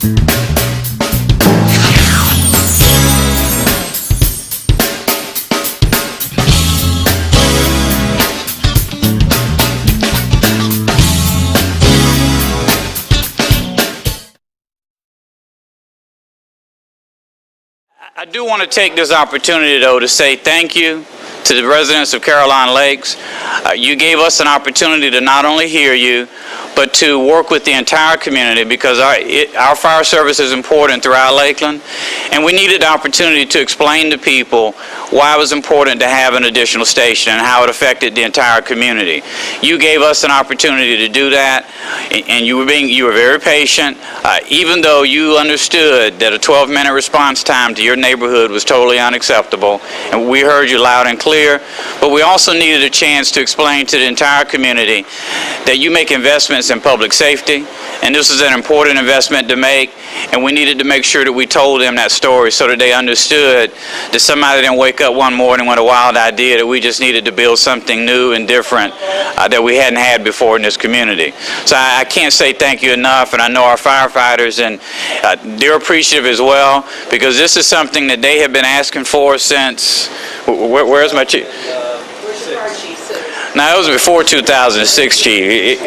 I do want to take this opportunity, though, to say thank you to the residents of Caroline Lakes. You gave us an opportunity to not only hear you, but to work with the entire community, because our fire service is important throughout Lakeland, and we needed the opportunity to explain to people why it was important to have an additional station and how it affected the entire community. You gave us an opportunity to do that, and you were very patient, even though you understood that a 12-minute response time to your neighborhood was totally unacceptable, and we heard you loud and clear. But we also needed a chance to explain to the entire community that you make investments in public safety, and this is an important investment to make, and we needed to make sure that we told them that story so that they understood that somebody didn't wake up one morning with a wild idea that we just needed to build something new and different that we hadn't had before in this community. So I can't say thank you enough, and I know our firefighters, and they're appreciative as well, because this is something that they have been asking for since, where's my chief? Now, it was before 2006, Chief.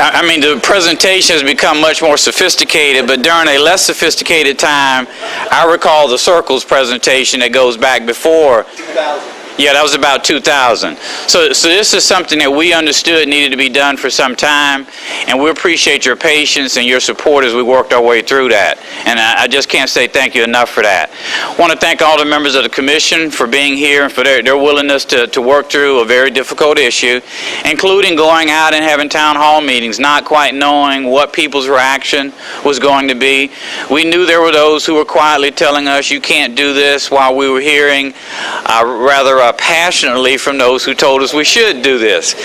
I mean, the presentation has become much more sophisticated, but during a less sophisticated time, I recall the Circles presentation that goes back before. 2000. Yeah, that was about 2000. So this is something that we understood needed to be done for some time, and we appreciate your patience and your support as we worked our way through that. And I just can't say thank you enough for that. I want to thank all the members of the commission for being here and for their willingness to work through a very difficult issue, including going out and having town hall meetings, not quite knowing what people's reaction was going to be. We knew there were those who were quietly telling us, you can't do this, while we were hearing rather passionately from those who told us we should do this.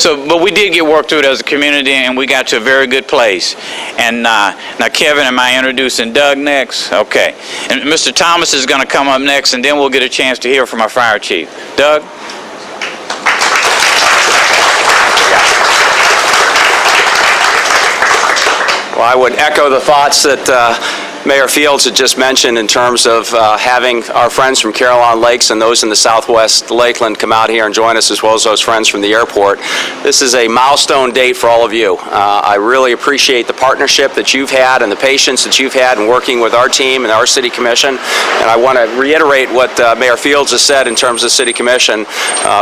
But we did get work through it as a community, and we got to a very good place. And now, Kevin, am I introducing Doug next? Okay. And Mr. Thomas is going to come up next, and then we'll get a chance to hear from our fire chief. Doug? Well, I would echo the thoughts that Mayor Fields had just mentioned in terms of having our friends from Caroline Lakes and those in the southwest Lakeland come out here and join us, as well as those friends from the airport. This is a milestone date for all of you. I really appreciate the partnership that you've had and the patience that you've had in working with our team and our city commission. And I want to reiterate what Mayor Fields has said in terms of city commission,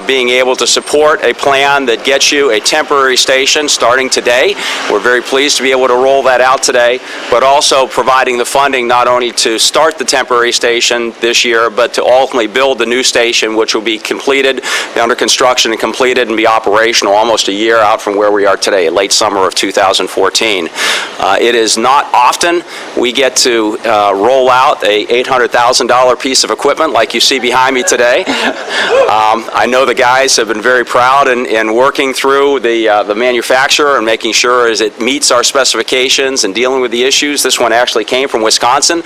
being able to support a plan that gets you a temporary station starting today. We're very pleased to be able to roll that out today, but also providing the funding not only to start the temporary station this year, but to ultimately build the new station, which will be completed, under construction and completed and be operational almost a year out from where we are today, late summer of 2014. It is not often we get to roll out a $800,000 piece of equipment like you see behind me today. I know the guys have been very proud in working through the manufacturer and making sure as it meets our specifications and dealing with the issues. This one actually came from Wisconsin.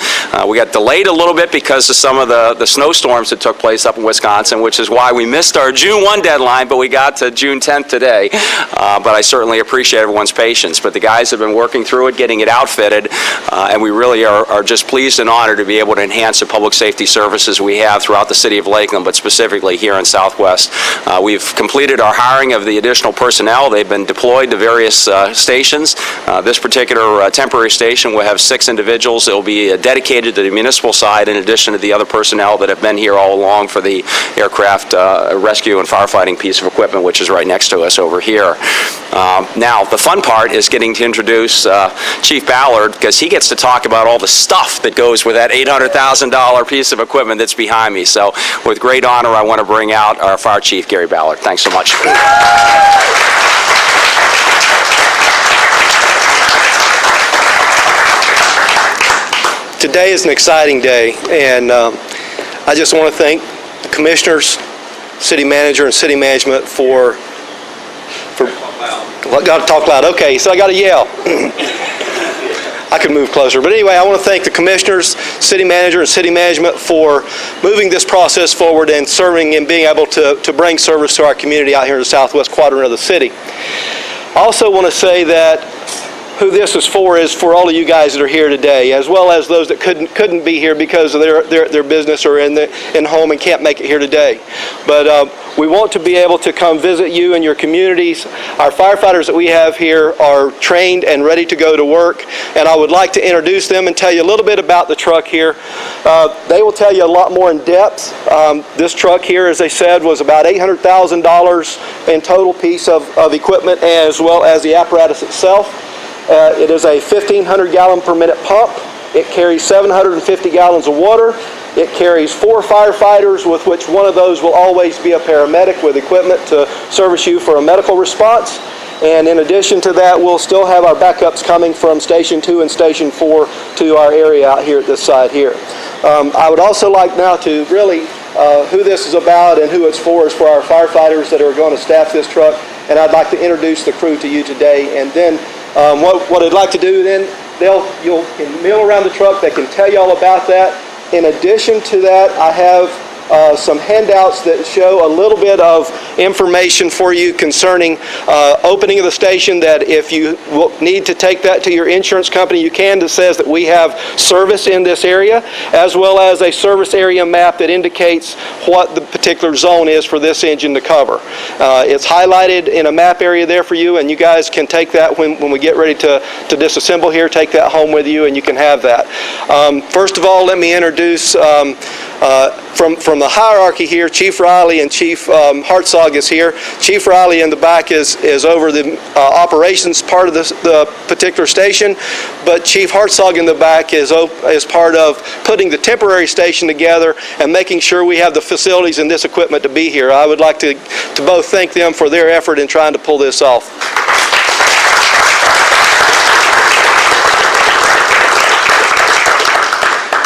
We got delayed a little bit because of some of the snowstorms that took place up in Wisconsin, which is why we missed our June 1 deadline, but we got to June 10th today. But I certainly appreciate everyone's patience. But the guys have been working through it, getting it outfitted, and we really are just pleased and honored to be able to enhance the public safety services we have throughout the city of Lakeland, but specifically here in Southwest. We've completed our hiring of the additional personnel. They've been deployed to various stations. This particular temporary station will have 6 individuals. It will be dedicated to the municipal side in addition to the other personnel that have been here all along for the Aircraft Rescue and Firefighting piece of equipment, which is right next to us over here. Now, the fun part is getting to introduce Chief Ballard, because he gets to talk about all the stuff that goes with that $800,000 piece of equipment that's behind me. So with great honor, I want to bring out our Fire Chief, Gary Ballard. Thanks so much. Today is an exciting day, and I just want to thank the commissioners, city manager, and city management for got to talk loud. Okay, so I got to yell. I could move closer. But anyway, I want to thank the commissioners, city manager, and city management for moving this process forward and serving and being able to bring service to our community out here in the southwest quadrant of the city. Also want to say that who this is for all of you guys that are here today, as well as those that couldn't be here because of their business or in home and can't make it here today. But we want to be able to come visit you and your communities. Our firefighters that we have here are trained and ready to go to work, and I would like to introduce them and tell you a little bit about the truck here. They will tell you a lot more in depth. This truck here, as they said, was about $800,000 in total piece of equipment, as well as the apparatus itself. It is a 1,500 gallon per minute pump. It carries 750 gallons of water. It carries 4 firefighters, with which one of those will always be a paramedic with equipment to service you for a medical response. And in addition to that, we'll still have our backups coming from Station 2 and Station 4 to our area out here at this side here. I would also like now to really, who this is about and who it's for is for our firefighters that are going to staff this truck. And I'd like to introduce the crew to you today. And then what I'd like to do then, you'll mill around the truck. They can tell you all about that. In addition to that, I have some handouts that show a little bit of information for you concerning opening of the station, that if you need to take that to your insurance company, you can, that says that we have service in this area, as well as a service area map that indicates what the particular zone is for this engine to cover. It's highlighted in a map area there for you, and you guys can take that when we get ready to disassemble here, take that home with you, and you can have that. First of all, let me introduce from the hierarchy here, Chief Riley and Chief Hartzog is here. Chief Riley in the back is over the operations part of the particular station, but Chief Hartzog in the back is part of putting the temporary station together and making sure we have the facilities and this equipment to be here. I would like to both thank them for their effort in trying to pull this off.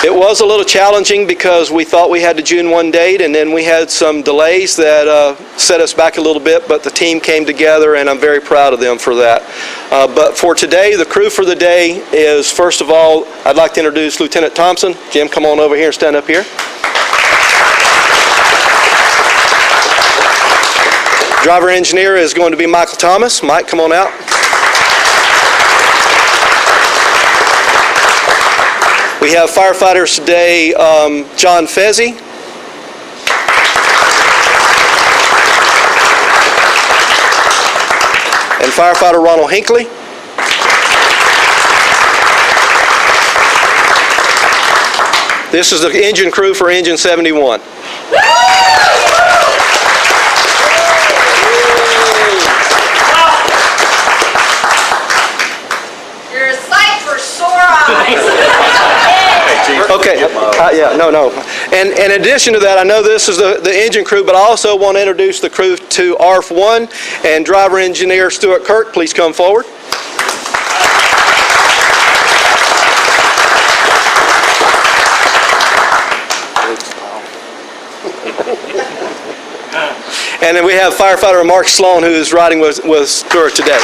It was a little challenging because we thought we had the June 1 date, and then we had some delays that set us back a little bit, but the team came together, and I'm very proud of them for that. But for today, the crew for the day is, first of all, I'd like to introduce Lieutenant Thompson. Jim, come on over here and stand up here. Driver engineer is going to be Michael Thomas. Mike, come on out. We have firefighters today, John Fezzi, and firefighter Ronald Hinckley. This is the engine crew for Engine 71. You're a sight for sore eyes. Okay, no. And in addition to that, I know this is the engine crew, but I also want to introduce the crew to ARFF 1, and driver engineer Stuart Kirk, please come forward. And then we have firefighter Mark Sloan, who is riding with Stuart today.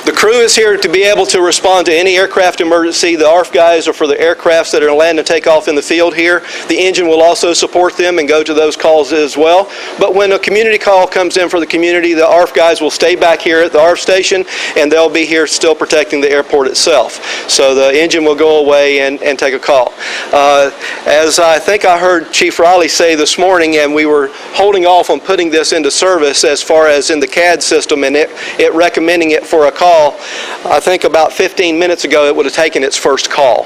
The crew is here to be able to respond to any aircraft emergency. The ARFF guys are for the aircrafts that are land and take off in the field here. The engine will also support them and go to those calls as well. But when a community call comes in for the community, the ARFF guys will stay back here at the ARFF station, and they'll be here still protecting the airport itself. So the engine will go away and take a call. As I think I heard Chief Riley say this morning, and we were holding off on putting this into service as far as in the CAD system and it recommending it for a call. I think about 15 minutes ago it would have taken its first call.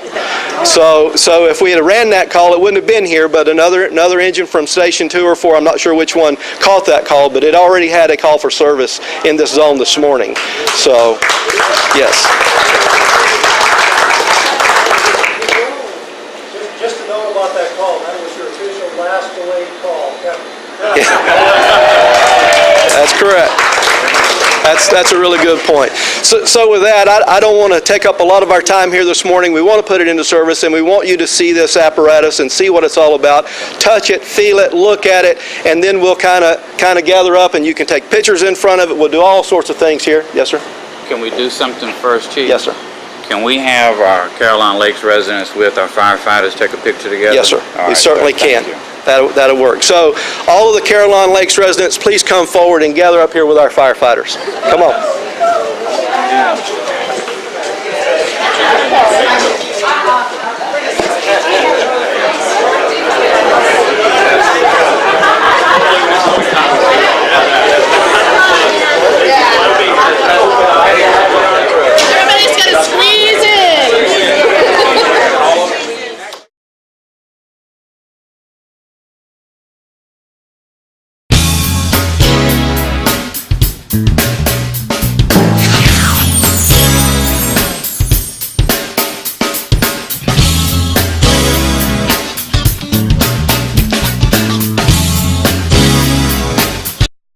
So if we had ran that call, it wouldn't have been here, but another engine from Station 2 or 4, I'm not sure which one, caught that call, but it already had a call for service in this zone this morning. So, yes. Just to know about that call, that was your official last delayed call. That's correct. That's a really good point. So with that, I don't want to take up a lot of our time here this morning. We want to put it into service, and we want you to see this apparatus and see what it's all about. Touch it, feel it, look at it, and then we'll kind of gather up, and you can take pictures in front of it. We'll do all sorts of things here. Yes, sir? Can we do something first, Chief? Yes, sir. Can we have our Caroline Lakes residents with our firefighters take a picture together? Yes, sir. All We right, certainly good. can. That'll work. So all of the Caroline Lakes residents, please come forward and gather up here with our firefighters. Come on.